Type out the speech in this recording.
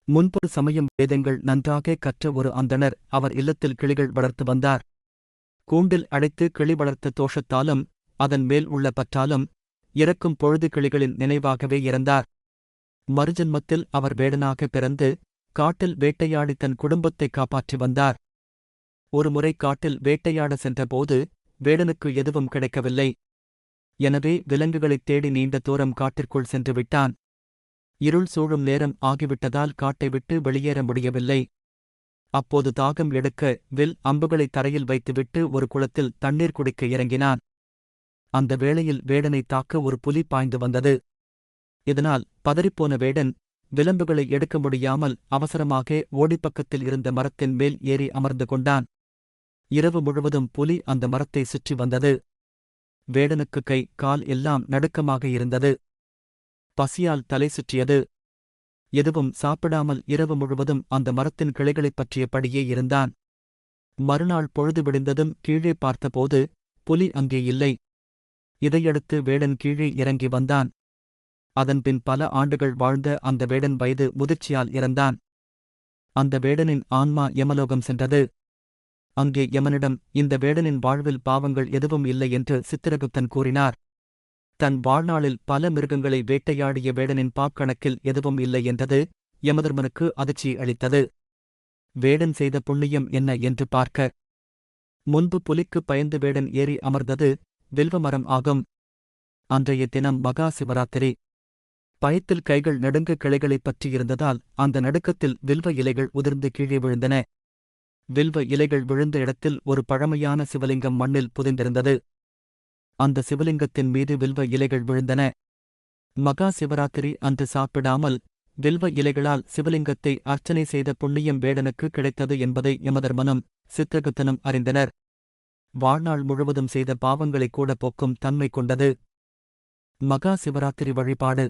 முன்பொரு சமயம் வேதங்கள் நன்றாக கற்ற ஒரு அந்தணர் அவர் இல்லத்தில் கிளிகள் வளர்த்து வந்தார். கூண்டில் அடைத்து கிளி வளர்த்த தோஷத்தாலும் அதன் மேல் உள்ள பற்றாலும் இறக்கும் பொழுது கிளிகளின் நினைவாகவே இறந்தார். மறுஜன்மத்தில் அவர் வேடனாக பிறந்து காட்டில் வேட்டையாடி தன் குடும்பத்தை காப்பாற்றி வந்தார். ஒருமுறை காட்டில் வேட்டையாட சென்றபோது வேடனுக்கு எதுவும் கிடைக்கவில்லை. எனவே விலங்குகளைத் தேடி நீண்ட தூரம் காட்டிற்குள் சென்று விட்டான். இருள் சூழும் நேரம் ஆகிவிட்டதால் காட்டை விட்டு வெளியேற முடியவில்லை. அப்போது தாகம் எடுக்க வில் அம்புகளை தரையில் வைத்துவிட்டு ஒரு குளத்தில் தண்ணீர் குடிக்க இறங்கினான். அந்த வேளையில் வேடனை தாக்க ஒரு புலி பாய்ந்து வந்தது. இதனால் பதறிப்போன வேடன் விலம்புகளை எடுக்க முடியாமல் அவசரமாக ஓடிப்பக்கத்தில் இருந்த மரத்தின் மேல் ஏறி அமர்ந்து கொண்டான். இரவு முழுவதும் புலி அந்த மரத்தை சுற்றி வந்தது. வேடனுக்கு கை கால் எல்லாம் நடுக்கமாக இருந்தது. பசியால் தலை சுற்றியது. எதுவும் சாப்பிடாமல் இரவு முழுவதும் அந்த மரத்தின் கிளைகளைப் பற்றியபடியே இருந்தான். மறுநாள் பொழுது விடிந்ததும் கீழே பார்த்தபோது புலி அங்கே இல்லை. இதையடுத்து வேடன் கீழே இறங்கி வந்தான். அதன்பின் பல ஆண்டுகள் வாழ்ந்த அந்த வேடன் வயது முதிர்ச்சியால் இறந்தான். அந்த வேடனின் ஆன்மா யமலோகம் சென்றது. அங்கே யமனிடம் இந்த வேடனின் வாழ்வில் பாவங்கள் எதுவும் இல்லை என்று சித்திரகுப்தன் கூறினார். தன் வாழ்நாளில் பல மிருகங்களை வேட்டையாடிய வேடனின் பாக்கணக்கில் எதுவும் இல்லை என்றது யமதர்மனுக்கு அதிர்ச்சி அளித்தது. வேடன் செய்த புண்ணியம் என்ன என்று பார்க்க முன்பு புலிக்கு பயந்து வேடன் ஏறி அமர்ந்தது வில்வமரம் ஆகும். அன்றைய தினம் மகா சிவராத்திரி. பயத்தில் கைகள் நடுங்க கிளைகளைப் பற்றியிருந்ததால் அந்த நடுக்கத்தில் வில்வ இலைகள் உதிர்ந்து கீழே விழுந்தன. வில்வ இலைகள் விழுந்த இடத்தில் ஒரு பழமையான சிவலிங்கம் மண்ணில் புதைந்திருந்தது. அந்த சிவலிங்கத்தின் மீது வில்வ இலைகள் விழுந்தன. மகா சிவராத்திரி அன்று சாப்பிடாமல் வில்வ இலைகளால் சிவலிங்கத்தை அர்ச்சனை செய்த புண்ணியம் வேடனுக்கு கிடைத்தது என்பதை யமதர்மனும் சித்திரகுப்தனும் அறிந்தனர். வாழ்நாள் முழுவதும் செய்த பாவங்களைக் கூட போக்கும் தன்மை கொண்டது மகா சிவராத்திரி வழிபாடு.